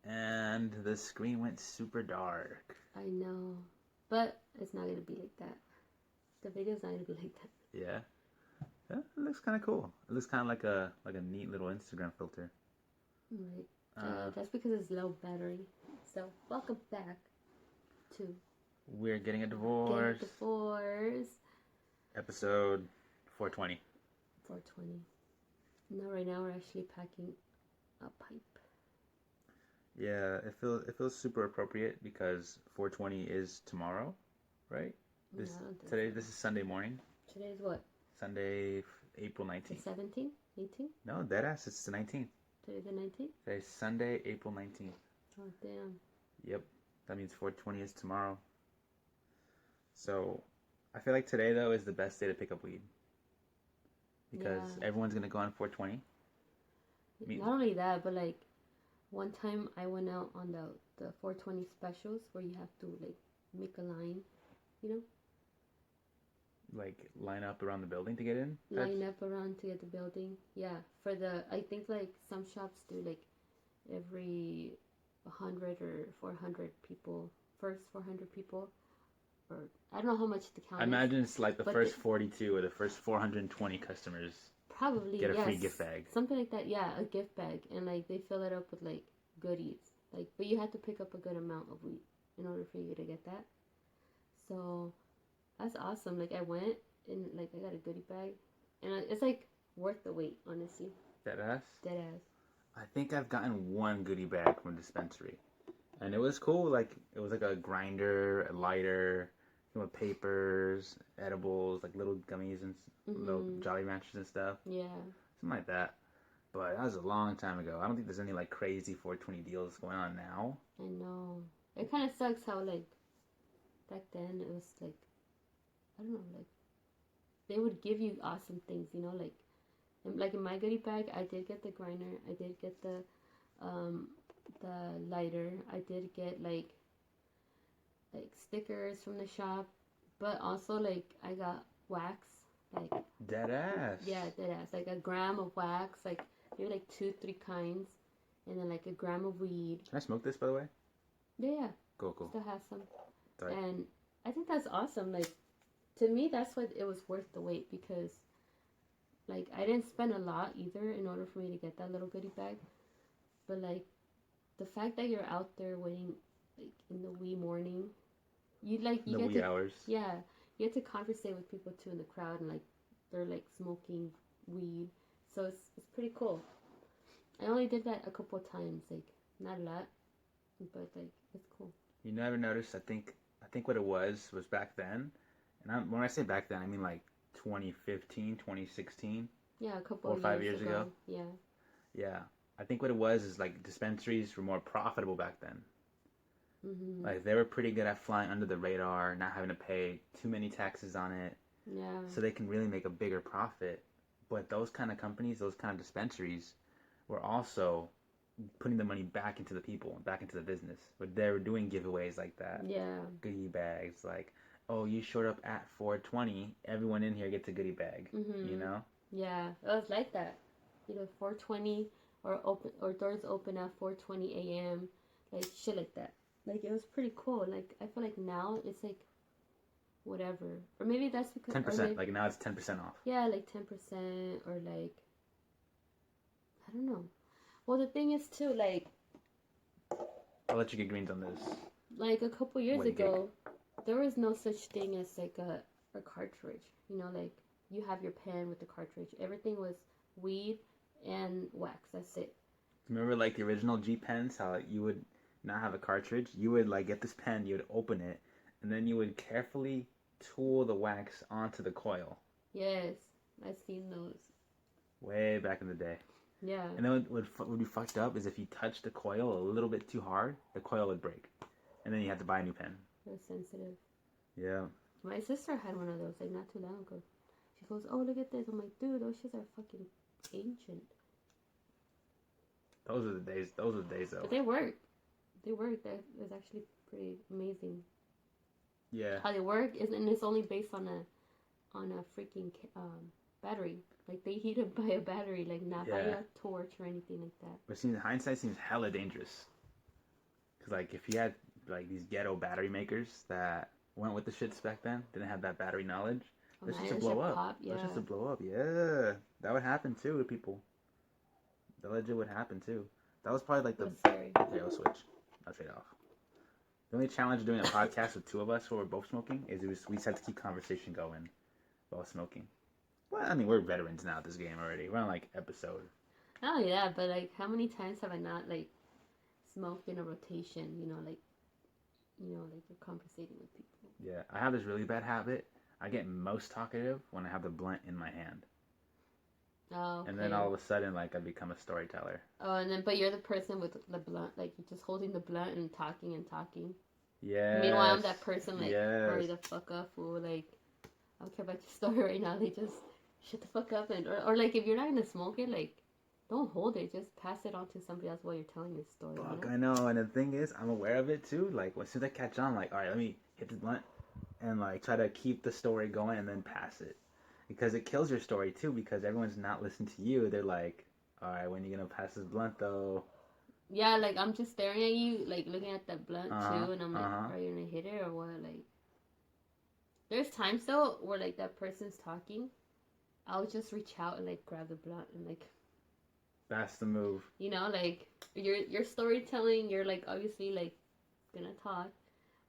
and the screen went super dark. I know. But it's not going to be like that. The video's not going to be like that. Yeah. Yeah, it looks kind of cool. It looks kind of like a neat little Instagram filter. Right. That's because it's low battery. So, welcome back to We're getting a Getting divorce. a Divorce. Episode 420. 420. No, right now we're actually packing a pipe. Yeah, it feels super appropriate because 420 is tomorrow, right? No, I don't think Today so. this is Sunday morning. Today's what? Sunday, April The 19th. 17th? 18th? No, deadass, it's the 19th. Today's the 19th? Today's Sunday, April 19th. Oh, damn. Yep, that means 420 is tomorrow. So, I feel like today though is the best day to pick up weed because everyone's gonna go on 420. Not only that, but like one time I went out on the 420 specials where you have to like make a line, you know? Like line up around the building to get in? Line up around to get the building. Yeah, for I think like some shops do like every 100 or 400 people, first 400 people, or I don't know how much the count I is. imagine it's like the first 42 or the first 420 customers probably get a free gift bag. Something like that, yeah, a gift bag. And like they fill it up with like goodies. Like, but you have to pick up a good amount of weed in order for you to get that. So that's awesome. Like I went and like I got a goodie bag, and it's like worth the wait, honestly. Deadass? Deadass. I think I've gotten one goodie bag from a dispensary. And it was cool. Like, it was like a grinder, a lighter, with papers, edibles, like little gummies and little Jolly Ranchers and stuff. Yeah. Something like that. But that was a long time ago. I don't think there's any like crazy 420 deals going on now. I know. It kind of sucks how like back then it was like, I don't know, like they would give you awesome things, you know, like in my goodie bag, I did get the grinder, I did get the lighter, I did get like stickers from the shop, but also like I got wax, like dead ass. Yeah, dead ass. Like a gram of wax, like maybe like 2-3 kinds, and then like a gram of weed. Can I smoke this, by the way? Yeah. Cool. Still has some. Sorry. And I think that's awesome. Like to me, that's what it was worth the wait because like I didn't spend a lot either in order for me to get that little goodie bag, but like the fact that you're out there waiting like in the wee morning, you get wee hours. Yeah, you get to conversate with people too in the crowd, and like they're like smoking weed, so it's pretty cool. I only did that a couple of times, like not a lot, but like it's cool. You never noticed? I think what it was back then, and when I say back then, I mean like 2015, 2016. Yeah, a couple 4 or 5 years ago. Yeah. Yeah. I think what it was is like dispensaries were more profitable back then. Mm-hmm. Like they were pretty good at flying under the radar, not having to pay too many taxes on it. Yeah. So they can really make a bigger profit. But those kind of companies, those kind of dispensaries, were also putting the money back into the people, back into the business. But they were doing giveaways like that. Yeah. Goodie bags, like, oh, you showed up at 420, everyone in here gets a goodie bag. Mm-hmm. You know? Yeah, it was like that. 420 or doors open at 4:20 a.m. Like shit like that. Like it was pretty cool. Like I feel like now it's like whatever, or maybe that's because 10%. Like now it's 10% off. Yeah, like 10%, or like I don't know. Well, the thing is too, like I'll let you get greens on this. Like a couple years ago, there was no such thing as like a cartridge. You know, like you have your pen with the cartridge. Everything was weed and wax. That's it. Remember like the original G pens, how you would not have a cartridge? You would like get this pen, you would open it, and then you would carefully tool the wax onto the coil. Yes, I've seen those. Way back in the day. Yeah. And then what would be fucked up is if you touched the coil a little bit too hard, the coil would break. And then you had to buy a new pen. It was sensitive. Yeah. My sister had one of those like not too long ago. She goes, "Oh, look at this." I'm like, "Dude, those shits are fucking ancient." Those are the days. Those are the days, though. But they work. They work. That was actually pretty amazing. Yeah. How they work and it's only based on a freaking battery. Like they heat up by a battery, like not by a torch or anything like that. But hindsight seems hella dangerous. Because like if you had like these ghetto battery makers that went with the shits back then, didn't have that battery knowledge, Oh those man, shits would it blow should up. pop. Those Yeah. shits would blow up. Yeah, that would happen too to people. That legit would happen too. That was probably like It the. was scary. Okay, I'll switch. I'll trade off. The only challenge of doing a podcast with two of us who were both smoking is we just had to keep conversation going while smoking. Well, I mean, we're veterans now at this game already. We're on like episode. Oh yeah, but like, how many times have I not like smoked in a rotation? Like you're conversating with people. Yeah, I have this really bad habit. I get most talkative when I have the blunt in my hand. Oh, okay. And then all of a sudden, like, I become a storyteller. Oh, and then, but you're the person with the blunt, like, you're just holding the blunt and talking and talking. Yeah. Meanwhile, I'm that person, like, yes. hurry the fuck up, fool. Like, I don't care about your story right now. They just shut the fuck up. Or like, if you're not gonna smoke it, like, don't hold it. Just pass it on to somebody else while you're telling your story. Fuck, you know? I know. And the thing is, I'm aware of it too. Like, as soon as I catch on, like, all right, let me hit the blunt and, like, try to keep the story going and then pass it. Because it kills your story too, because everyone's not listening to you. They're like, all right, when are you gonna pass this blunt though? Yeah, like, I'm just staring at you, like, looking at that blunt too, and I'm like, are you gonna hit it or what? Like, there's times though where, like, that person's talking, I'll just reach out and, like, grab the blunt and, like, that's the move. you know, like, you're storytelling, you're, like, obviously, like, gonna talk,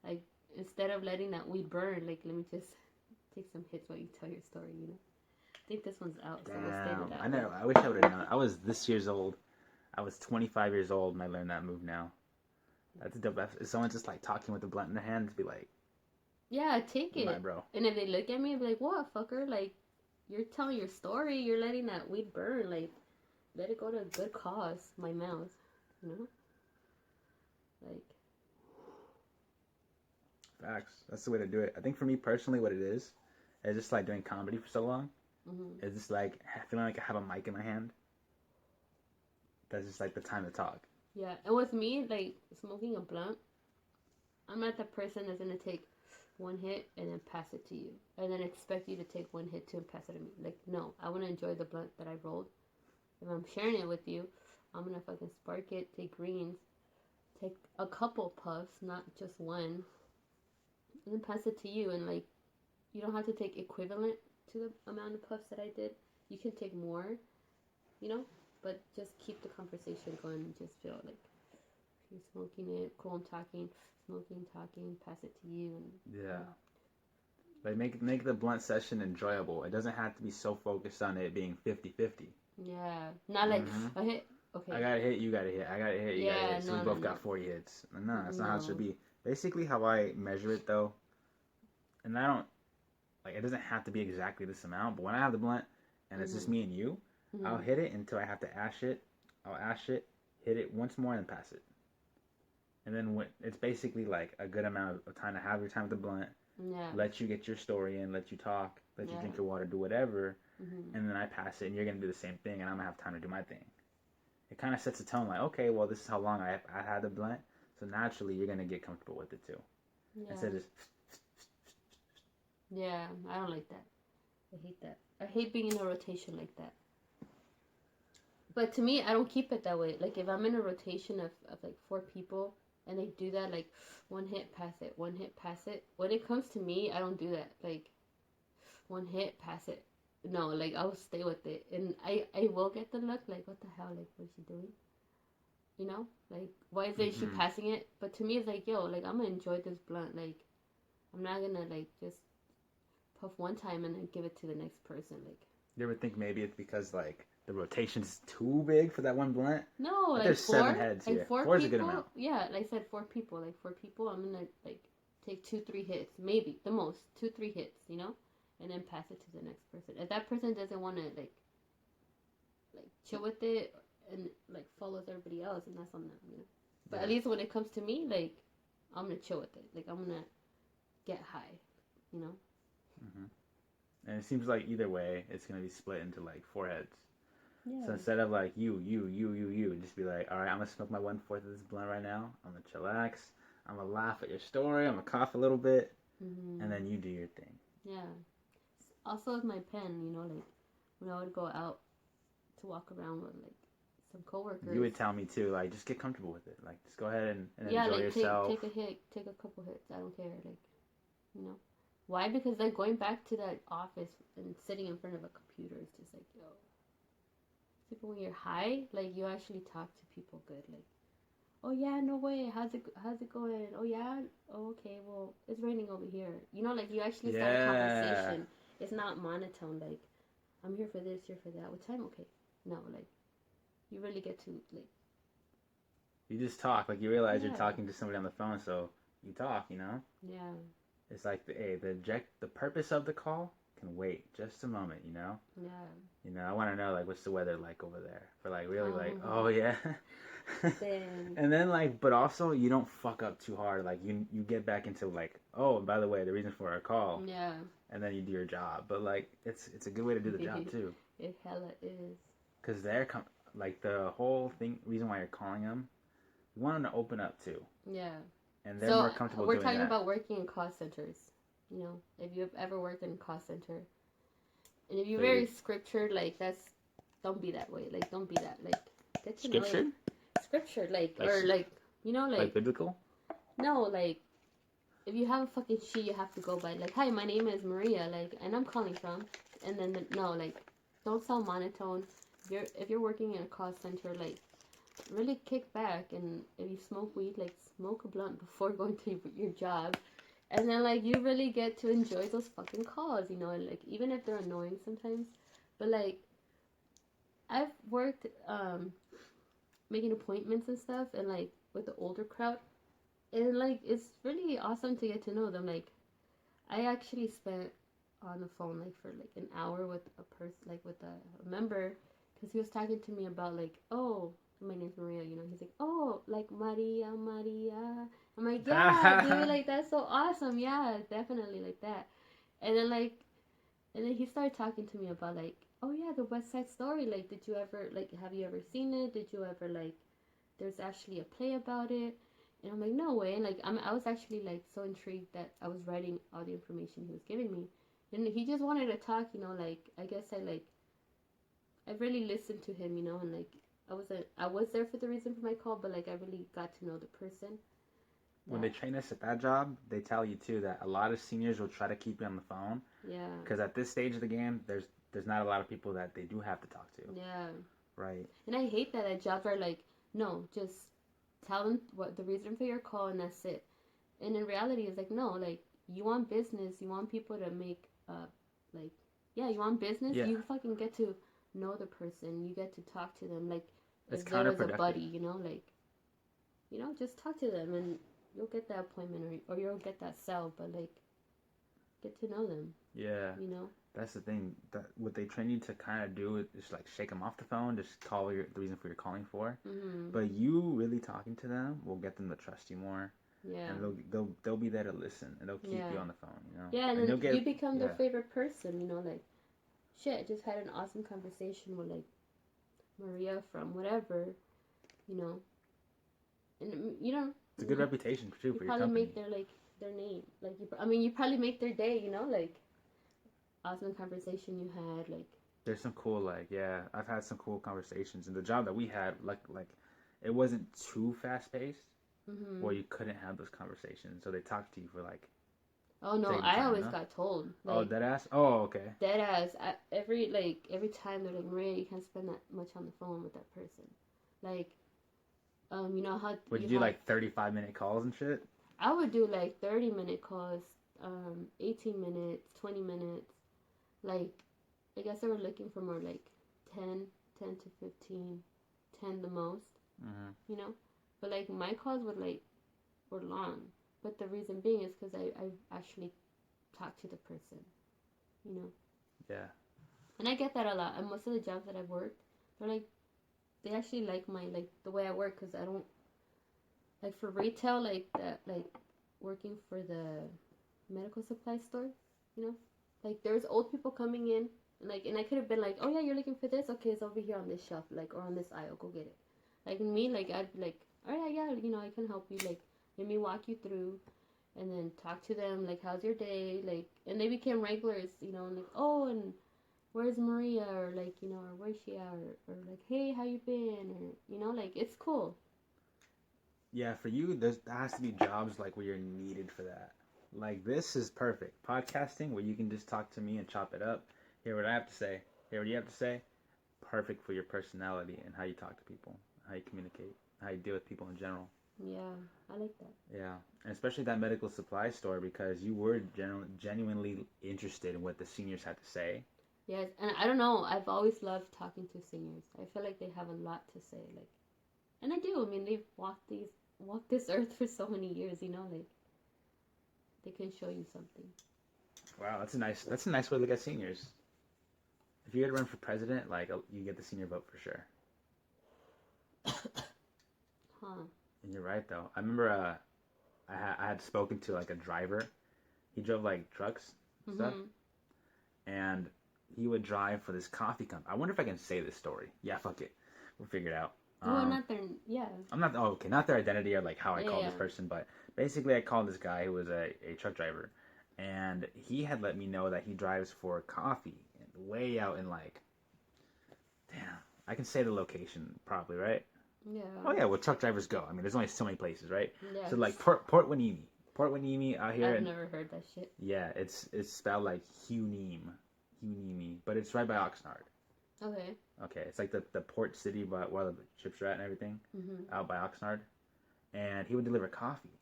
like, instead of letting that weed burn, like, let me just take some hits while you tell your story, you know. I think this one's out, so we'll stay with that. I know. I wish I would have known. I was this years old. I was 25 years old and I learned that move now. That's dope. If someone's just like talking with a blunt in their hand, be like, yeah, take it. my bro. And if they look at me, I'll be like, what, fucker? Like, you're telling your story, you're letting that weed burn. Like, let it go to a good cause, my mouth, you know? Like, facts. That's the way to do it. I think for me personally, what it is just like doing comedy for so long. mm-hmm. It's just like feeling like I have a mic in my hand. That's just like the time to talk. Yeah, and with me, like, smoking a blunt, I'm not the person that's gonna take one hit and then pass it to you, and then expect you to take one hit too and pass it to me. Like, no, I want to enjoy the blunt that I rolled. If I'm sharing it with you, I'm gonna fucking spark it, take greens, take a couple puffs, not just one, and then pass it to you. And, like, you don't have to take equivalent to the amount of puffs that I did. You can take more, you know, but just keep the conversation going and just feel like you're smoking it, cool, I'm talking, smoking, talking, pass it to you. And yeah. Like make the blunt session enjoyable. It doesn't have to be so focused on it being 50-50. Yeah, not like a hit. Okay, I got a hit, you got a hit. I got a hit, you got a hit. So we both got 40 hits. No, that's not how it should be. Basically, how I measure it though, and I don't like it doesn't have to be exactly this amount. But when I have the blunt and it's just me and you, I'll hit it until I have to ash it. I'll ash it, hit it once more, and pass it. And then when it's basically like a good amount of time to have your time with the blunt. Yeah. Let you get your story in, let you talk, let you drink your water, do whatever, and then I pass it, and you're gonna do the same thing, and I'm gonna have time to do my thing. It kind of sets a tone, like, okay, well, this is how long I had the blunt, so naturally you're gonna get comfortable with it too. Yeah. Instead of just. Yeah, I don't like that. I hate that. I hate being in a rotation like that. But to me, I don't keep it that way. Like, if I'm in a rotation of like 4 people and they do that, like, one hit, pass it, one hit, pass it. When it comes to me, I don't do that. Like, one hit, pass it. No, like, I'll stay with it. And I will get the look, like, what the hell? Like, what's she doing? You know? Like, why is she passing it? But to me, it's like, yo, like, I'm gonna enjoy this blunt. Like, I'm not gonna, like, just puff one time and then give it to the next person. Like, You ever think maybe it's because, like, the rotation's too big for that one blunt? no, like, there's 4, 7 heads like here. 4 4 people, is a good amount. Yeah, like I said, 4 people. Like, 4 people, I'm gonna, like, take 2-3 hits, maybe the most 2-3 hits, you know, and then pass it to the next person. If that person doesn't want to like chill with it and like follows everybody else, and that's on them, you know. But at least when it comes to me, like, I'm gonna chill with it. Like, I'm gonna get high, you know. And it seems like either way, it's gonna be split into like 4 heads. Yeah. So instead of like you, just be like, all right, I'm gonna smoke my 1/4 of this blunt right now. I'm gonna chillax. I'm gonna laugh at your story. I'm gonna cough a little bit, and then you do your thing. Yeah. Also with my pen, you know, like, when I would go out to walk around with like some coworkers. You would tell me too, like, just get comfortable with it. Like, just go ahead and Yeah, enjoy like yourself. take a hit, take a couple hits. I don't care. Like, you know, why? Because like going back to that office and sitting in front of a computer is just like, yo. People when you're high, like you actually talk to people good. Like, oh yeah, no way. How's it going? Oh yeah. Oh okay. Well, it's raining over here. You know, like you actually start a Yeah. conversation. It's not monotone. Like, I'm here for this, here for that. What time? Okay. No, like you really get to like. You just talk. Like, you realize you're Yeah. talking to somebody on the phone, so you talk, you know? Yeah. It's like, the purpose of the call can wait just a moment, you know? Yeah. You know, I want to know, like, what's the weather like over there? For, like, really, like, Um. oh, yeah. Then. And then, like, but also, you don't fuck up too hard. Like, you get back into, like, oh, and by the way, the reason for our call. Yeah. And then you do your job. But, like, it's a good way to do the job, too. It hella is. Because like, the whole reason why you're calling them, you want them to open up, too. Yeah. And they're So more comfortable we're doing talking that. about working in call centers. You know, if you've ever worked in a call center, and if you're So very scriptured, like don't be that way. Like don't be that. Like get to know Scripture? scripture, Like, or like you know, like biblical? no, like if you have a fucking sheet, you have to go by. Like, hi, my name is Maria. Like, and I'm calling from. And then no, like, don't sound monotone. If you're working in a call center, like, really kick back, and if you smoke weed, like, smoke a blunt before going to your job. And then, like, you really get to enjoy those fucking calls, you know, and, like, even if they're annoying sometimes. But, like, I've worked making appointments and stuff, and, like, with the older crowd. And, like, it's really awesome to get to know them. Like, I actually spent on the phone, like, for, like, an hour with a person, like, with a member, because he was talking to me about, like, oh, my name's Maria, you know, he's like, oh, like, Maria, Maria. I'm like, yeah, dude, like, that's so awesome. Yeah, definitely, like that. And then, like, and then he started talking to me about, like, oh, yeah, the West Side Story. Like, did you ever, like, have you ever seen it? Did you ever, like, there's actually a play about it? And I'm like, no way. And, like, I was actually, like, so intrigued that I was writing all the information he was giving me. And he just wanted to talk, you know, like, I guess I really listened to him, you know, and, like, I was there for the reason for my call, but, like, I really got to know the person. When they train us at that job, they tell you too that a lot of seniors will try to keep you on the phone. Yeah. Because at this stage of the game, there's not a lot of people that they do have to talk to. Yeah. Right. And I hate that at jobs are like, no, just tell them what the reason for your call and that's it. And in reality, it's like, no, like, you want business, you want people to make, like, yeah, you want business, Yeah. you fucking get to know the person, you get to talk to them, like, It's if there was a counterproductive. buddy, you know, like, you know, just talk to them and you'll get that appointment or you'll get that cell, but, like, get to know them. Yeah. You know? That's the thing. That what they train you to kind of do is like shake them off the phone, just call the reason for your calling for. Mm-hmm. But you really talking to them will get them to trust you more. Yeah. And they'll be there to listen, and they'll keep you on the phone, you know. Yeah, and then you become their favorite person, you know, like, shit, I just had an awesome conversation with, like, Maria from whatever, you know, and, you know, it's a good reputation too for your company. You probably make their name, like, you probably make their day, you know, like, awesome conversation you had, like. There's some cool, like, yeah, I've had some cool conversations, and the job that we had, like, it wasn't too fast paced, where you couldn't have those conversations, so they talked to you for, like. Oh no, I always got told. Like, oh, dead ass. Oh, okay. Dead ass. Every time they're like, Maria, you can't spend that much on the phone with that person. Like, you know how. Would you do like 35-minute calls and shit? I would do like 30-minute calls, 18 minutes, 20 minutes. Like, I guess they were looking for more like 10 to 15, 10 the most. You know, but like my calls were long. But the reason being is because I actually talked to the person, you know. Yeah. And I get that a lot. And most of the jobs that I've worked, they're like, they actually like the way I work, because I don't, like, for retail, like that, like working for the medical supply store, you know, like there's old people coming in, and I could have been like, oh yeah, you're looking for this, okay, it's over here on this shelf, like, or on this aisle, go get it. Like, me, like, I'd be like, all right, yeah, you know, I can help you, like, let me walk you through, and then talk to them, like, how's your day, like, and they became regulars, you know, and like, oh, and where's Maria, or like, you know, or where's she at, or like, hey, how you been, or you know, like, it's cool. Yeah, for you, there has to be jobs like where you're needed for that. Like this is perfect. Podcasting where you can just talk to me and chop it up, hear what I have to say, hear what you have to say. Perfect for your personality and how you talk to people, how you communicate, how you deal with people in general. Yeah, I like that. Yeah, and especially that medical supply store because you were genuinely interested in what the seniors had to say. Yes, and I don't know, I've always loved talking to seniors. I feel like they have a lot to say, like, and I do. I mean, they've walked this earth for so many years, you know, like they can show you something. Wow, that's a nice way to look at seniors. If you had to run for president, like you get the senior vote for sure. Huh. And you're right though. I remember I had spoken to like a driver. He drove like trucks and stuff, Mm-hmm. and he would drive for this coffee company. I wonder if I can say this story. Yeah, fuck it, we'll figure it out. Well, not their, yeah. I'm not okay, not their identity or like how I Yeah, called yeah. this person, but basically I called this guy who was a truck driver, and he had let me know that he drives for coffee way out in like, damn, I can say the location probably, right? Yeah. Oh yeah, well truck drivers go. I mean, there's only so many places, right? Yes. So like Port Hueneme out here. I've never heard that shit. Yeah, it's spelled like Hueneme, but it's right by Oxnard. Okay. Okay, it's like the port city, but where the ships are at and everything, Mm-hmm. out by Oxnard. And he would deliver coffee,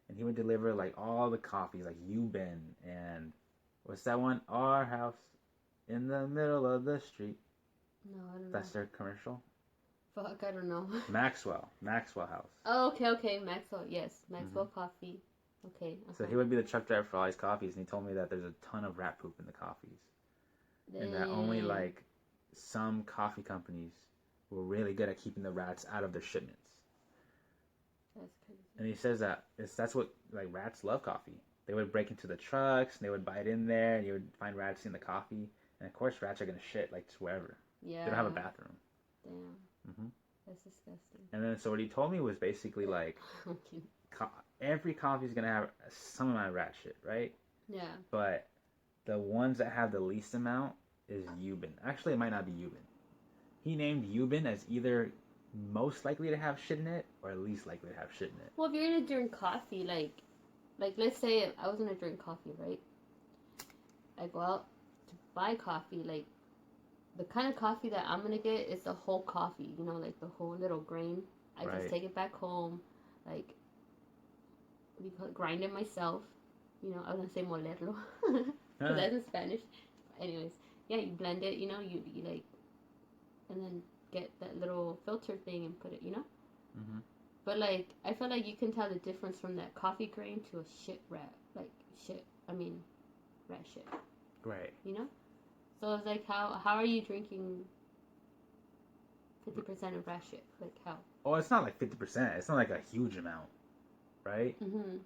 and he would deliver like all the coffee, like Euban and what's that one? Our house in the middle of the street. No, I don't That's know. their commercial. Fuck, I don't know. Maxwell House. Oh, okay. Maxwell, yes. Maxwell Hmm. Coffee. Okay. So he would be the truck driver for all his coffees, and he told me that there's a ton of rat poop in the coffees, and that only Damn. like some coffee companies were really good at keeping the rats out of their shipments. That's crazy. And he says that that's what like rats love coffee. They would break into the trucks and they would bite in there, and you would find rats in the coffee. And of course, rats are gonna shit like just wherever. Yeah. They don't have a bathroom. Damn. Hmm. That's disgusting. And then so what he told me was basically like Okay. every coffee is gonna have some amount of rat shit, right? Yeah. But the ones that have the least amount is Euban. Actually, it might not be Euban. He named Euban as either most likely to have shit in it or least likely to have shit in it. Well, if you're gonna drink coffee, like let's say I was gonna drink coffee, right? I go out to buy coffee, like the kind of coffee that I'm gonna get is the whole coffee, you know, like the whole little grain. I Right. just take it back home, like grind it myself. You know, I was gonna say molerlo, because that's in Spanish. Anyways, yeah, you blend it, you know, you like, and then get that little filter thing and put it, you know. Mm-hmm. But like, I feel like you can tell the difference from that coffee grain to a shit rat, like shit. I mean, rat shit. Right. You know. So it's like, how are you drinking 50% of rat shit? Like how? Oh, it's not like 50%. It's not like a huge amount, right? Mm-hmm.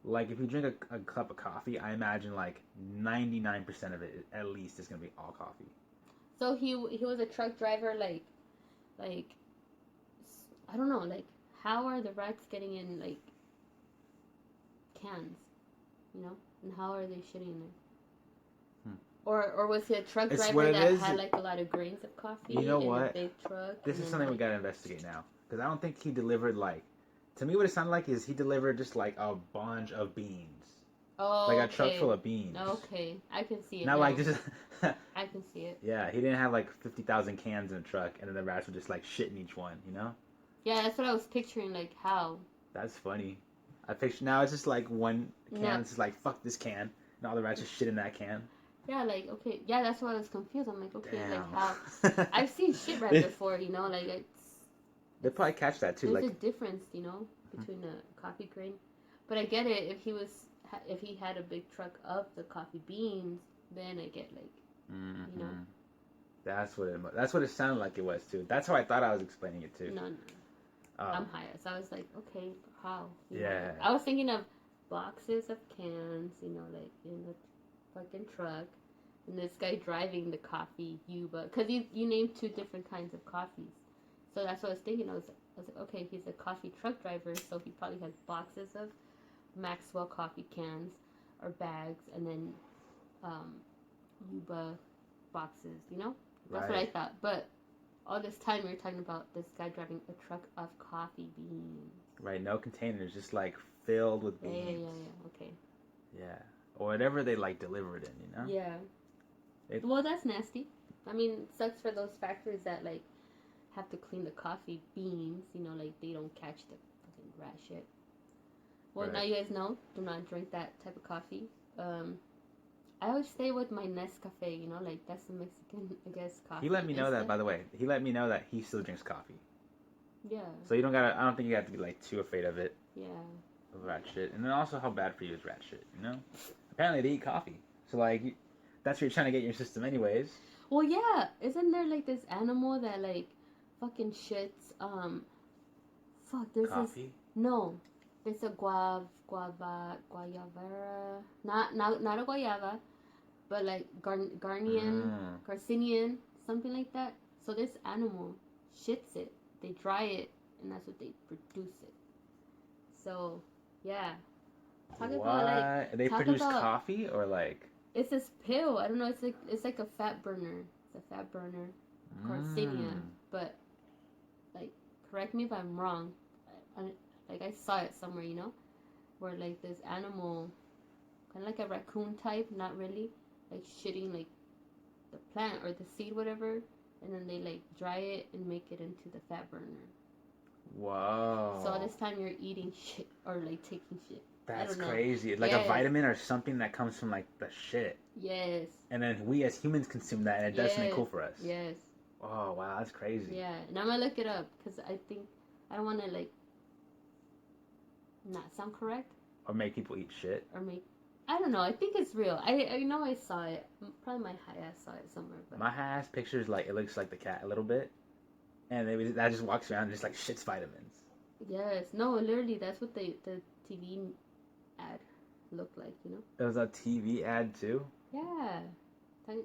Like if you drink a cup of coffee, I imagine like 99% of it at least is gonna be all coffee. So he was a truck driver, like I don't know, like how are the rats getting in like cans, you know, and how are they shitting in there? Or was he a truck It's driver what it that is. had like a lot of grains of coffee You know in a what? big truck? This and is then, something we like, gotta investigate now because I don't think he delivered like. To me, what it sounded like is he delivered just like a bunch of beans, oh, like a okay. truck full of beans. Okay, I can see it Not now. like just. I can see it. Yeah, he didn't have like 50,000 cans in a truck, and then the rats would just like shit in each one. You know? Yeah, that's what I was picturing. Like how? That's funny. I picture now it's just like one can. No. It's just like fuck this can, and all the rats just shit in that can. Yeah, like okay, yeah, that's why I was confused. I'm like, okay, Damn. like how? I've seen shit rat before, you know, like They probably catch that too. there's Like a difference, you know, between a coffee grain. But I get it. If he had a big truck of the coffee beans, then I get like, you know. That's what it sounded like it was too. That's how I thought I was explaining it too. No, I'm higher, so I was like, okay, how? You know, Yeah. like, I was thinking of boxes of cans, you know, like in the fucking truck, and this guy driving the coffee Yuba, because you named two different kinds of coffees, so that's what I was thinking. I was like, okay, he's a coffee truck driver, so he probably has boxes of Maxwell coffee cans or bags, and then Yuba boxes, you know? That's what I thought. But all this time we were talking about this guy driving a truck of coffee beans. Right, no containers, just like filled with beans. Yeah. Okay. Yeah. Or whatever they like deliver it in, you know? Yeah. Well, that's nasty. I mean, it sucks for those factories that like have to clean the coffee beans, you know, like they don't catch the fucking rat shit. Well, now you guys know, do not drink that type of coffee. I always stay with my Nescafe, you know, like that's the Mexican, I guess, coffee. He let me know that, by the way. He let me know that he still drinks coffee. Yeah. So you don't gotta, I don't think you have to be like too afraid of it. Yeah. Of rat shit. And then also how bad for you is rat shit, you know? Apparently they eat coffee. So like, that's what you're trying to get in your system anyways. Well, yeah. Isn't there like this animal that like fucking shits, there's coffee? This, no. It's a guayavera, not a guayaba, but like Garcinian, something like that. So this animal shits it. They dry it, and that's what they produce it. So, yeah. Talk about like they produce coffee or like it's this pill. I don't know. It's like a fat burner. It's a fat burner, Garcinia. But like, correct me if I'm wrong. Like I saw it somewhere, you know, where like this animal, kind of like a raccoon type, not really, like shitting like the plant or the seed, whatever, and then they like dry it and make it into the fat burner. Whoa. So this time you're eating shit or like taking shit. That's crazy. Like a vitamin or something that comes from like the shit. Yes. And then we as humans consume that and it does something cool for us. Yes. Oh, wow, that's crazy. Yeah, and I'm gonna look it up because I think I don't want to like not sound correct. Or make people eat shit. I don't know. I think it's real. I know I saw it. Probably my high ass saw it somewhere. But my high ass pictures like it looks like the cat a little bit, and that just walks around and just like shits vitamins. Yes. No. Literally, that's what the TV ad looked like. You know. It was a TV ad too. Yeah.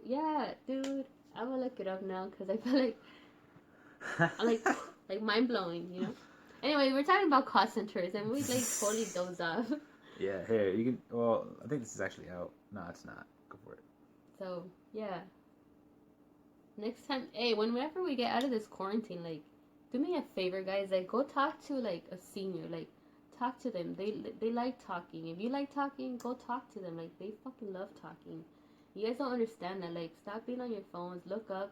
Yeah, dude. I'm gonna look it up now because I feel like I'm like mind blowing. You know. Anyway, we're talking about call centers, and we like totally doze off. Yeah, here, you can, well, I think this is actually out. No, it's not. Go for it. So, yeah. Next time, hey, whenever we get out of this quarantine, like, do me a favor, guys. Like, go talk to, like, a senior. Like, talk to them. They like talking. If you like talking, go talk to them. Like, they fucking love talking. You guys don't understand that. Like, stop being on your phones. Look up.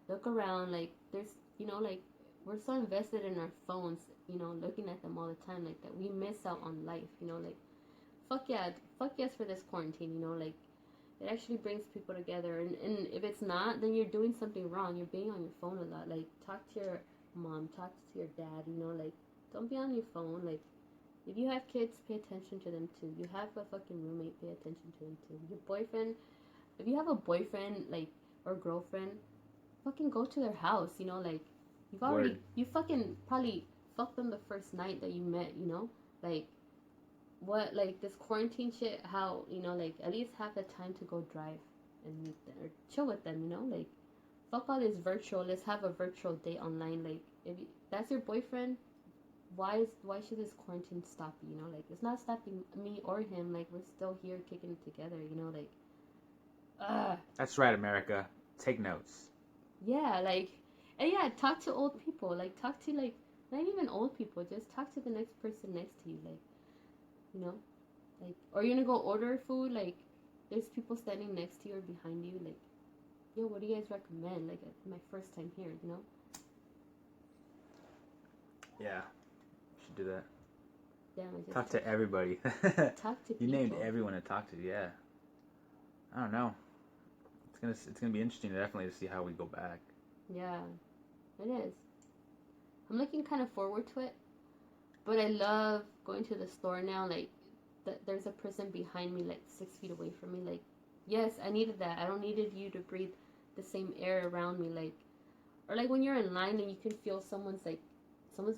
Look around. Like, there's, you know, like, we're so invested in our phones, you know, looking at them all the time, like, that we miss out on life, you know, like, fuck yes for this quarantine, you know, like, it actually brings people together, and if it's not, then you're doing something wrong. You're being on your phone a lot. Like, talk to your mom, talk to your dad, you know, like, don't be on your phone. Like, if you have kids, pay attention to them too. You have a fucking roommate, pay attention to them too. Your boyfriend, if you have a boyfriend, like, or girlfriend, fucking go to their house, you know, like, you fucking probably fucked them the first night that you met, you know, like, what, like, this quarantine shit, how, you know, like, at least have the time to go drive and meet them, or chill with them, you know, like, fuck all this virtual, let's have a virtual date online, like, if that's your boyfriend, why should this quarantine stop you, you know, like, it's not stopping me or him, like, we're still here kicking it together, you know, like, That's right, America, take notes. Yeah, like, and yeah, talk to old people, like, talk to, like, not even old people, just talk to the next person next to you, like, you know, like, or you're gonna go order food, like, there's people standing next to you or behind you, like, yo, what do you guys recommend, like, my first time here, you know? Yeah, should do that. Yeah, talk to everybody. Talk to people. You named everyone to talk to, yeah. I don't know. It's gonna be interesting definitely to see how we go back. Yeah, it is. I'm looking kind of forward to it, but I love going to the store now. Like, there's a person behind me, like 6 feet away from me. Like, yes, I needed that. I don't needed you to breathe the same air around me. Like, or like when you're in line and you can feel someone's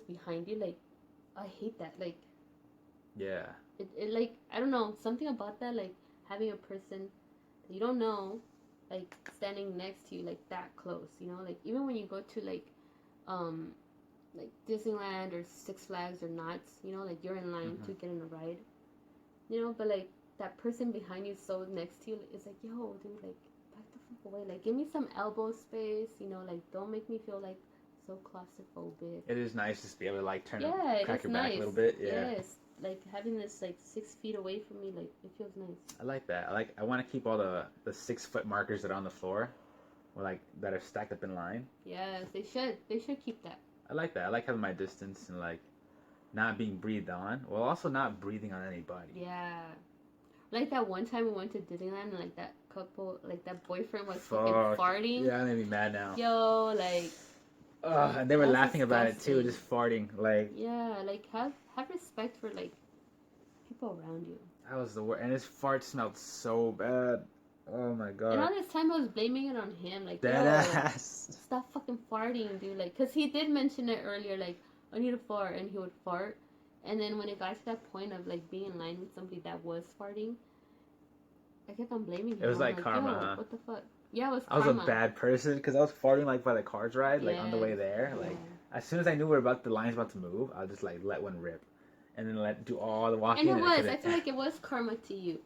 behind you. Like, I hate that. Like, yeah. It like, I don't know, something about that. Like, having a person that you don't know, like, standing next to you, like, that close, you know, like, even when you go to, like Disneyland or Six Flags or Knott's, you know, like, you're in line to get in a ride, you know, but, like, that person behind you so next to you is like, yo, dude, like, back the fuck away. Like, give me some elbow space. Like, don't make me feel like so claustrophobic. It is nice just to be able to like turn Yeah, up, it crack is your nice. back a little bit. Yeah. Yes, like having this like 6 feet away from me, like it feels nice. I like that. I want to keep all the 6 foot markers that are on the floor, or like that are stacked up in line. Yes, they should. They should keep that. I like that. I like having my distance and like not being breathed on, while also not breathing on anybody. Yeah. Like that one time we went to Disneyland and like that couple, like that boyfriend was fucking farting. Yeah, that made me mad now. Yo, like. And they were laughing disgusting. about it too, just farting. Like, yeah, like have respect for like people around you. that was the worst. And his fart smelled so bad. Oh my god. And all this time I was blaming it on him, like, Dead ass. stop fucking farting, dude. Like, cause he did mention it earlier, like, I need to fart, and he would fart. And then when it got to that point of like being in line with somebody that was farting, I kept on blaming him. It was like yo, karma, huh? What the fuck? Yeah, it was I was karma. a bad person because I was farting like by the cars ride, like on the way there. Like as soon as I knew the line's about to move, I'll just like let one rip, and then do all the walking. And it was. I feel like it was karma to you.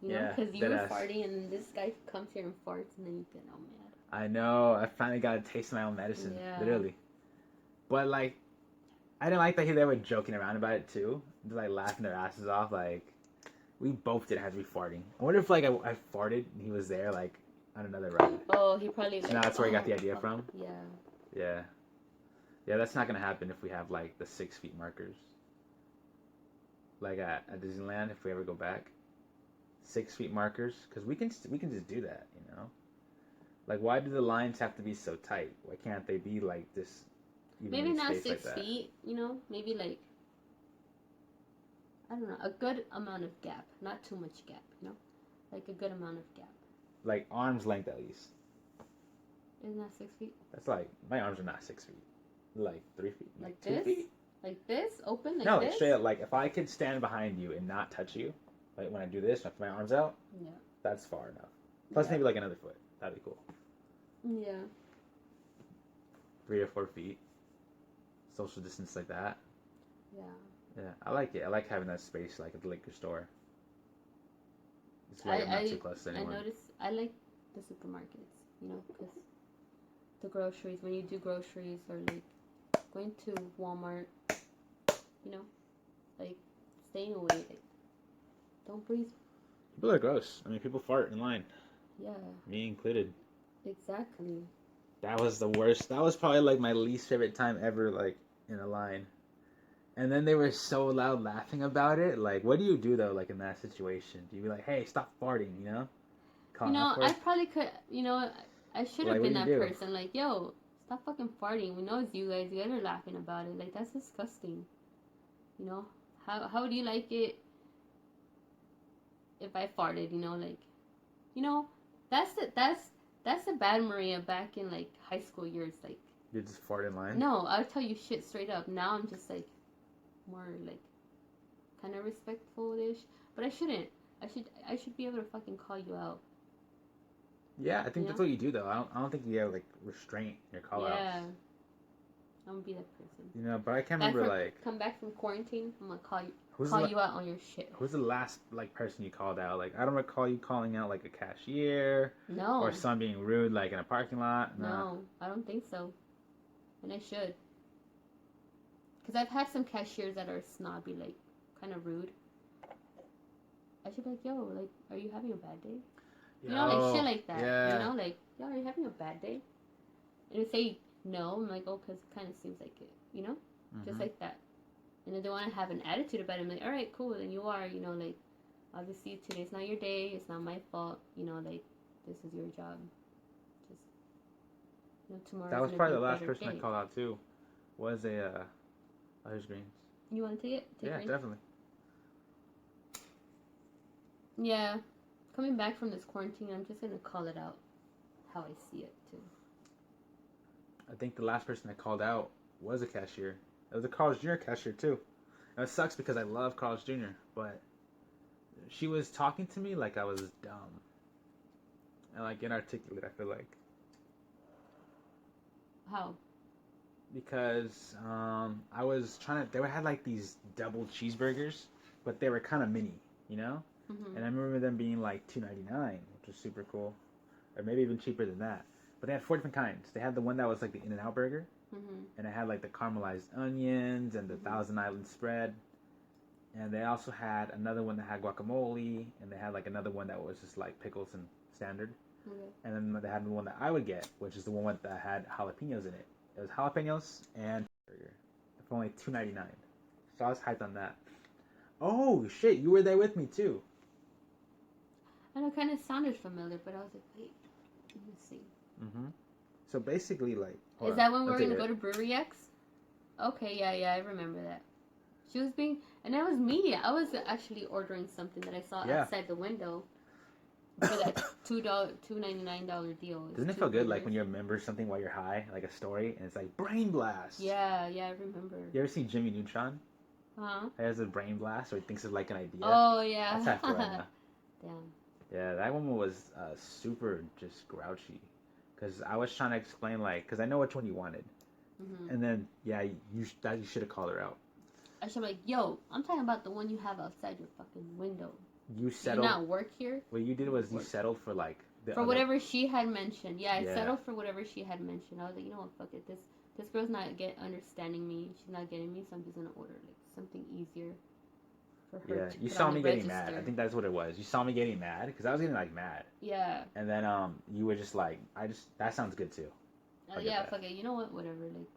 You know, because you were farting, and then this guy comes here and farts, and then you get all mad. I know. I finally got a taste of my own medicine, literally. But like, I didn't like that they were joking around about it too, just like laughing their asses off. Like, we both didn't have to be farting. I wonder if like I farted and he was there like on another ride. Oh, he probably. Like, so now that's where he got the idea from. Yeah. Yeah. Yeah, that's not gonna happen if we have like the 6 feet markers. Like at Disneyland, if we ever go back. 6 feet markers, because we can just do that, you know. Like, why do the lines have to be so tight? Why can't they be like this? Maybe not spaced 6 like feet, you know. Maybe like, I don't know, a good amount of gap, not too much gap, you know, like a good amount of gap. Like arm's length at least. Isn't that 6 feet? That's like my arms are not 6 feet. Like 3 feet. Like 2 this? feet? Like this? Open like no, this? No, straight up. Like if I could stand behind you and not touch you, like when I do this, with my arms out. Yeah. That's far enough. Plus maybe like another foot. That'd be cool. Yeah. 3 or 4 feet. Social distance like that. Yeah. Yeah, I like it. I like having that space like at the liquor store. It's like I'm not too close to anyone. I notice I like the supermarkets, you know, because the groceries, when you do groceries or like going to Walmart, you know, like staying away, like don't breathe. People are gross. I mean, people fart in line. Yeah. Me included. Exactly. That was the worst. That was probably like my least favorite time ever, like in a line. And then they were so loud laughing about it. Like, what do you do though, like in that situation? Do you be like, "Hey, stop farting," you know? You know, I probably could. You know, I should have been that person. Like, yo, stop fucking farting. We know it's you guys. You guys are laughing about it. Like, that's disgusting. You know, how would you like it if I farted? You know, like, you know, that's the bad Maria back in like high school years. Like, you just fart in line. No, I'll tell you shit straight up. Now I'm just like more like kind of respectful-ish, but I shouldn't. I should be able to fucking call you out. Yeah, I think that's what you do though. I don't think you have like restraint in your call outs. Yeah. I'm gonna be that person. You know, but I can't remember like come back from quarantine. I'm gonna call you out on your shit. Who's the last like person you called out? Like I don't recall you calling out like a cashier. No. Or someone being rude like in a parking lot. No, I don't think so. And I should. Because I've had some cashiers that are snobby, like kind of rude. I should be like, yo, like, are you having a bad day? You know, like shit like that. Yeah. You know, like, yo, are you having a bad day? And if they say no, I'm like, oh, because it kind of seems like it. You know? Mm-hmm. Just like that. And if they want to have an attitude about it, I'm like, all right, cool, then you are, you know, like, obviously today's not your day, it's not my fault, you know, like, this is your job. Just, you know, tomorrow. That was probably the last person I called out too. Was here's greens. You want to take it? Yeah, greens? definitely. Yeah. Coming back from this quarantine, I'm just going to call it out how I see it, too. I think the last person I called out was a cashier. It was a Carl's Jr. cashier, too. And it sucks because I love Carl's Jr., but she was talking to me like I was dumb. And, like, inarticulate, I feel like. How? Because I was trying to... They had, like, these double cheeseburgers, but they were kind of mini, you know? Mm-hmm. And I remember them being like $2.99, which was super cool. or maybe even cheaper than that. But they had 4 different kinds. They had the one that was like the In-N-Out burger, and it had like the caramelized onions and the Thousand Island spread. And they also had another one that had guacamole, and they had like another one that was just like pickles and standard. Okay. And then they had the one that I would get, which is the one that had jalapenos in it. It was jalapenos and burger for only $2.99. So I was hyped on that. Oh shit, you were there with me too. I know, kind of sounded familiar, but I was like, wait, let me see. Mm-hmm. So basically, like, Is that when we're gonna go to Brewery X? Okay, yeah, I remember that. She was being, and that was me. I was actually ordering something that I saw outside the window for that $2.99 deal. Doesn't it feel good, like when you remember something while you're high, like a story, and it's like brain blast? Yeah, I remember. You ever seen Jimmy Neutron? Huh? He has a brain blast, or he thinks it's like an idea. Oh yeah. That's after right now. Damn. Yeah, that one was super just grouchy, because I was trying to explain, like, because I know which one you wanted, and then you should have called her out. I should be like, yo, I'm talking about the one you have outside your fucking window. You settled. Do you not work here? What you did was you settled for like whatever she had mentioned. Yeah, I settled for whatever she had mentioned. I was like, you know what, fuck it. This girl's not understanding me. She's not getting me, so I'm just gonna order like something easier for her. Yeah, you saw me getting mad. I think that's what it was. You saw me getting mad because I was getting like mad. Yeah. And then you were just like, that sounds good too. Fuck it. You know what? Whatever. Like.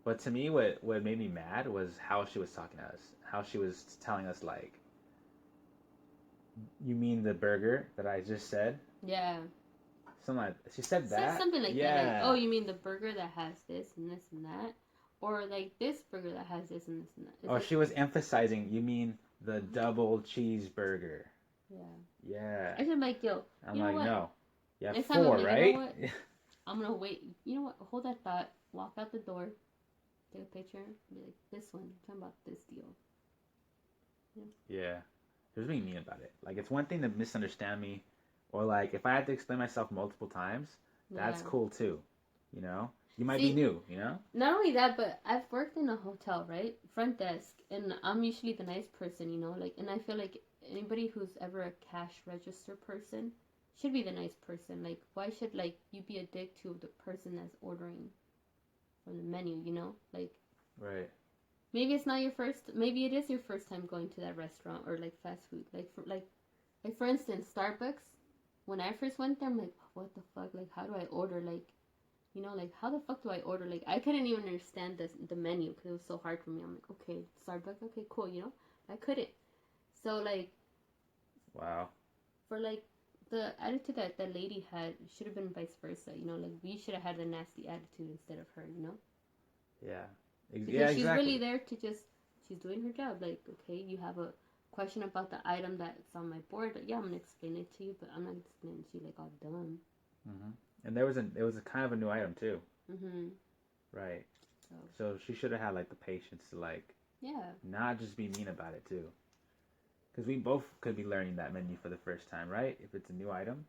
But to me, what made me mad was how she was talking to us. How she was telling us, like, you mean the burger that I just said? Yeah. Something like, she said that? Said something like that. Like, oh, you mean the burger that has this and this and that? Or like this burger that has this and this and that. She was emphasizing, you mean the double cheeseburger. Yeah. Yeah. I said, like, yo, I'm you like, know what? no. Yeah, next 4, time right? You know what? I'm gonna wait. You know what? Hold that thought. Walk out the door. Take a picture. Be like, this one. I'm talking about this deal. Yeah. There's being mean about it. Like, it's one thing to misunderstand me, or like if I had to explain myself multiple times, that's cool too. You know, you might be new. You know. Not only that, but I've worked in a hotel, right, front desk, and I'm usually the nice person. You know, like, and I feel like anybody who's ever a cash register person should be the nice person. Like, why should like you be a dick to the person that's ordering from the menu? You know, like. Right. Maybe it's not your first. Maybe it is your first time going to that restaurant or like fast food. Like for instance, Starbucks. When I first went there, I'm like, what the fuck? Like, how do I order? Like, you know, like how the fuck do I order? Like, I couldn't even understand the menu because it was so hard for me. I'm like, okay, Starbucks, okay, cool. You know, I couldn't. So like, wow. For like the attitude that that lady had should have been vice versa. You know, like we should have had a nasty attitude instead of her. You know. Yeah. Because she's really there to she's doing her job. Like, okay, you have a question about the item that's on my board. Yeah, I'm gonna explain it to you, but I'm not explaining it to you like all dumb. Mm-hmm. And it was a kind of a new item too. Mm-hmm. Right. So she should have had like the patience to like. Yeah. Not just be mean about it too. Because we both could be learning that menu for the first time, right? If it's a new item.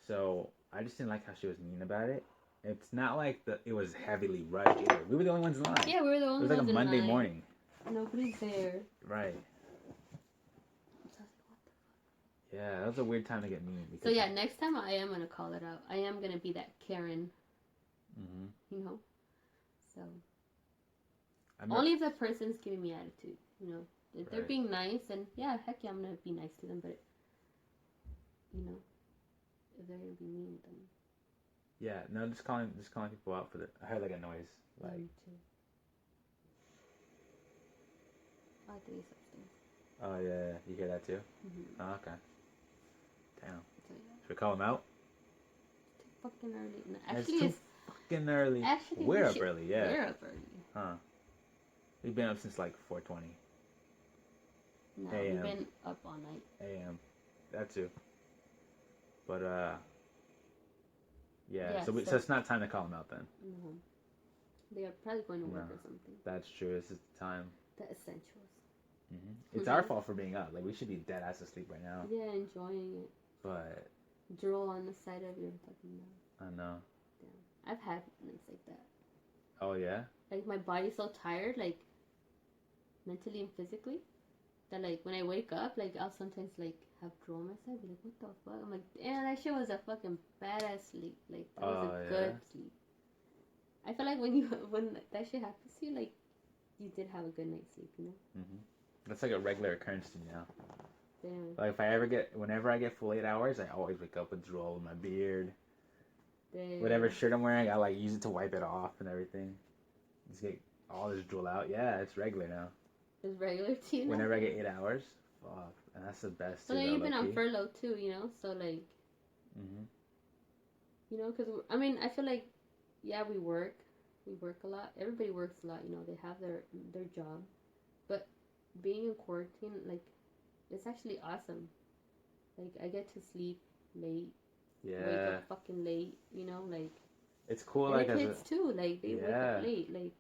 So I just didn't like how she was mean about it. It's not like it was heavily rushed either. We were the only ones in line. Yeah, we were the only ones in line. It was like a Monday morning. Nobody's there. Right. Yeah, that was a weird time to get mean. So yeah, next time I am gonna call it out. I am gonna be that Karen. Mm-hmm. You know. So. Only if the person's giving me attitude. You know, if they're being nice, and yeah, heck yeah, I'm gonna be nice to them. But you know, if they're gonna be mean with them. Yeah, no, just calling people out for the. I heard like a noise, like. Me too. I think it's upstairs. Oh yeah, you hear that too? Mm-hmm. Oh, okay. Damn. So, yeah. Should we call him out? It's too fucking early. No, actually, it's too fucking early. Actually, we're up early. Yeah. We're up early. Huh. We've been up since like 4:20. No, we've been up all night. AM. That too. But yeah, so it's not time to call them out then. No. They are probably going to work or something. That's true. This is the time. The essentials. Mm-hmm. It's our fault for being up. Like, we should be dead ass asleep right now. Yeah, enjoying it. But. Drool on the side of your fucking mouth. I know. Damn. I've had nights like that. Oh, yeah? Like, my body's so tired, like, mentally and physically. that like when I wake up, like I'll sometimes like have drool on my side, be like, what the fuck? I'm like, damn, that shit was a fucking badass sleep. Like that was a good sleep. I feel like when that shit happens to you, like you did have a good night's sleep, you know. Mm-hmm. That's like a regular occurrence to me now. Damn. Like whenever I get full 8 hours, I always wake up with drool in my beard. Damn. Whatever shirt I'm wearing, I like use it to wipe it off and everything. Just get all this drool out. Yeah, it's regular now. It's regular to you now? Whenever I get 8 hours, fuck, and that's the best. So then you've been on furlough too, you know. So like, you know, because I mean, I feel like, yeah, we work a lot. Everybody works a lot, you know. They have their job, but being in quarantine, like, it's actually awesome. Like, I get to sleep late. Yeah. Wake up fucking late, you know, like. It's cool, and like the kids too, like they wake up late, like.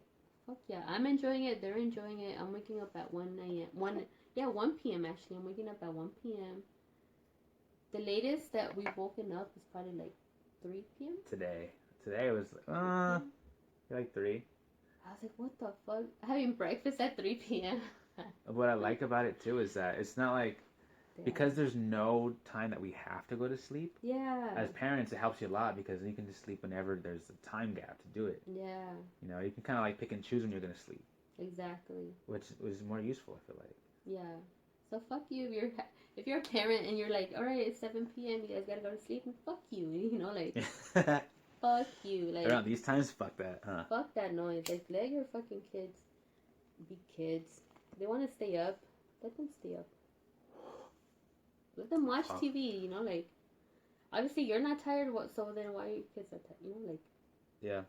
Fuck yeah, I'm enjoying it. They're enjoying it. I'm waking up at 1 a.m. 1 p.m. actually. I'm waking up at 1 p.m. The latest that we've woken up is probably like 3 p.m. Today it was like 3. I was like, what the fuck? Having breakfast at 3 p.m. What I like about it too is that it's not like because there's no time that we have to go to sleep. Yeah. As parents, it helps you a lot because you can just sleep whenever there's a time gap to do it. Yeah. You know, you can kind of like pick and choose when you're gonna sleep. Exactly. Which is more useful, I feel like. Yeah. So fuck you if you're a parent and you're like, all right, it's 7 p.m. You guys gotta go to sleep. And fuck you. You know, like. Fuck you. Like. Around these times, fuck that, huh? Fuck that noise. Like, let your fucking kids be kids. They want to stay up. Let them stay up. Let them watch TV, you know, like, obviously you're not tired, so then why are your kids not tired, you know, like. Yeah.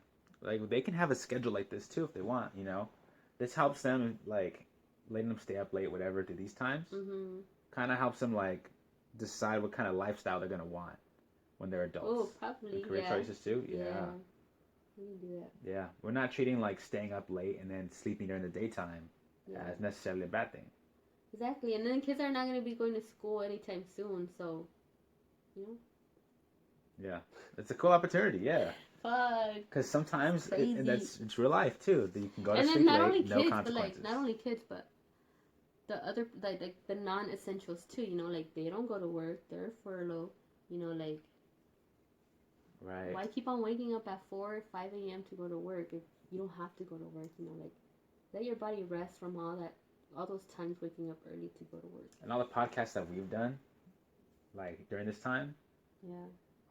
Like, they can have a schedule like this, too, if they want, you know. This helps them, like, letting them stay up late, whatever, through these times. Mm-hmm. Kind of helps them, like, decide what kind of lifestyle they're going to want when they're adults. Oh, probably, and career choices, too. Yeah. We can do that. Yeah. We're not treating, like, staying up late and then sleeping during the daytime as necessarily a bad thing. Exactly, and then kids are not going to be going to school anytime soon, so, you know. Yeah, it's a cool opportunity. Yeah. Fuck. Because sometimes it's real life too. That you can go to sleep late, no consequences. But like not only kids, but the other like the non-essentials too. You know, like they don't go to work, they're furloughed. You know, like. Right. Why keep on waking up at 4 or 5 a.m. to go to work if you don't have to go to work? You know, like let your body rest from all those times waking up early to go to work. And all the podcasts that we've done, like during this time. Yeah.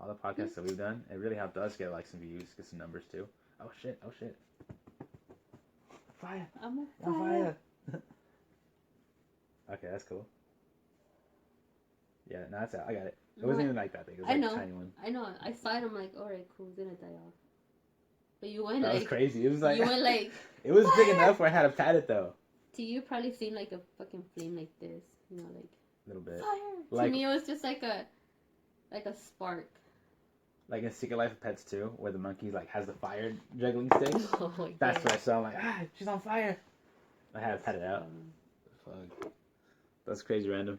All the podcasts that we've done, it really helped us get like some views, get some numbers too. Oh shit! Fire! I'm on fire. Okay, that's cool. Yeah, no, that's it. I got it. It wasn't even like that big. It was like a tiny one. I know. I saw it. I'm like, all right, cool. It's gonna die off. But you went that was crazy. It was like you went like. It was big enough where I had to pat it though. To you, probably seemed like a fucking flame like this. You know, like. A little bit. Fire. Like, to me, it was just like a spark. Like in Secret Life of Pets 2, where the monkey like has the fire juggling stick. Oh my God. That's what I saw. I'm like, she's on fire. I had to pat it out. Fuck. That's crazy random.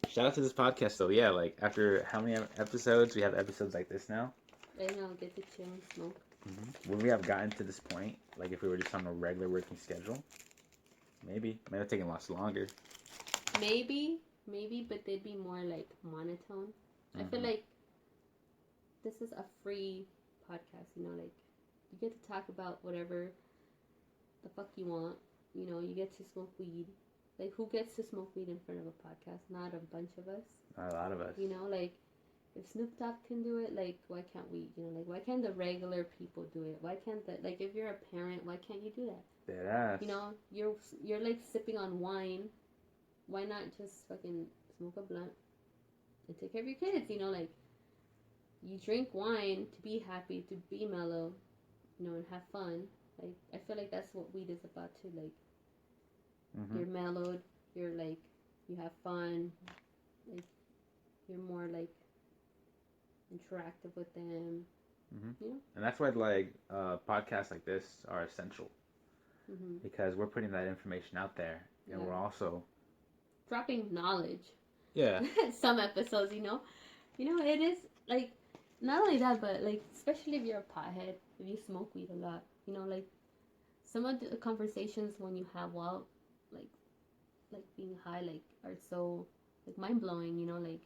Shout out to this podcast though. Yeah, like after how many episodes? We have episodes like this now. I know, get to chill and smoke. Mm-hmm. When we have gotten to this point, like if we were just on a regular working schedule, maybe have taken lots longer. Maybe, but they'd be more like monotone. Mm-hmm. I feel like this is a free podcast, you know, like you get to talk about whatever the fuck you want, you know, you get to smoke weed. Like who gets to smoke weed in front of a podcast? Not a bunch of us. Not a lot of us. You know, like if Snoop Dogg can do it, like why can't we? You know, like why can't the regular people do it? Why can't like if you're a parent, why can't you do that? Deadass. You know, you're like sipping on wine. Why not just fucking smoke a blunt and take care of your kids? You know, like you drink wine to be happy, to be mellow, you know, and have fun. Like I feel like that's what weed is about too. Like you're mellowed, you're like you have fun, like you're more like interactive with them. You know? And that's why like podcasts like this are essential because we're putting that information out there, and we're also dropping knowledge. Yeah. Some episodes, you know, it is like not only that, but like especially if you're a pothead, if you smoke weed a lot, you know, like some of the conversations when you have while like like being high like are so like mind blowing, you know, like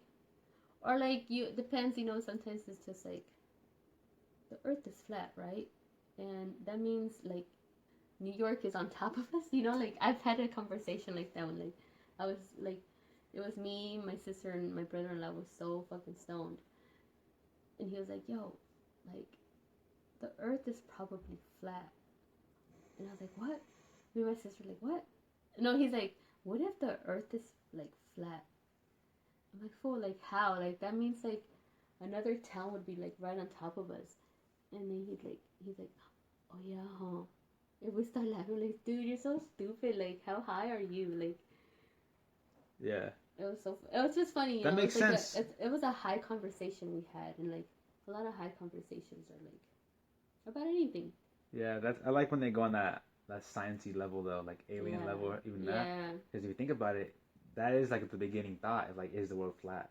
or like you depends, you know, sometimes it's just like the earth is flat, right? And that means like New York is on top of us, you know, like I've had a conversation like that when like I was like it was me, my sister and my brother-in-law was so fucking stoned. And he was like, "Yo, like the earth is probably flat." And I was like, "What?" Me and my sister were like, "What?" No, he's like, "What if the earth is like flat?" I'm like, "Fool, like how? Like that means like another town would be like right on top of us." And then he's like, "Oh yeah, huh?" If we start laughing, like, dude, you're so stupid. Like, how high are you? Like, Yeah. it was just funny, you That know. makes sense. It was a high conversation we had, and like a lot of high conversations are like about anything. Yeah, that's I like when they go on that sciencey level though, like alien Yeah, level, or even that. yeah, Because if you think about it, that is like the beginning thought. Like, is the world flat?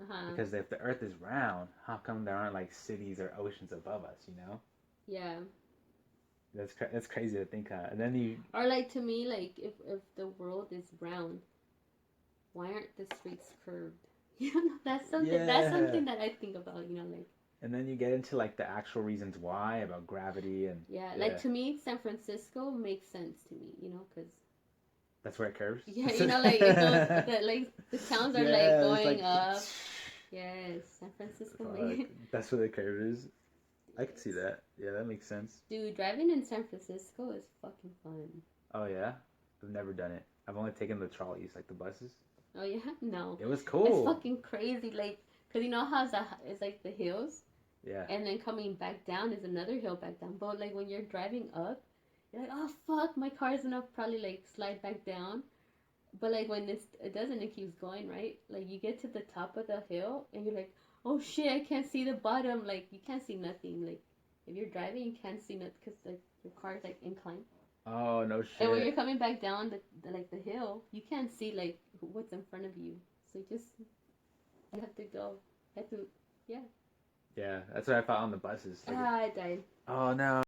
uh-huh, Because if the Earth is round, how come there aren't like cities or oceans above us? You know, yeah. that's crazy to think. And then you, Or like to me, like if the world is round, why aren't the streets curved? You know, that's something. That's yeah. something that I think about. You know, like And then you get into like the actual reasons why about gravity and yeah, like yeah, to me, San Francisco makes sense to me. You know, because that's where it curves. yeah, you know, like it goes. The towns are like Yeah, it's going like up. Yes, San Francisco fuck, made. that's where the curve is. I could see Yes. that. Yeah, that makes sense. Dude, driving in San Francisco is fucking fun. Oh yeah, I've never done it. I've only taken the trolleys, like the buses. Oh yeah, no, It was it's cool. fucking crazy. Like, cause you know how it's like the hills, Yeah. and then coming back down is another hill back down. But like when you're driving up, you're like, oh fuck, my car's gonna probably like slide back down. But like when it doesn't, it keeps going, right? Like you get to the top of the hill and you're like, oh shit, I can't see the bottom. Like you can't see nothing. Like if you're driving, you can't see nothing because like your car's like inclined. Oh no And when you're shit. coming back down the hill, you can't see like what's in front of you. So you have to go. You have to, yeah. Yeah, that's what I thought on the buses. Like, Ah, I died. oh no.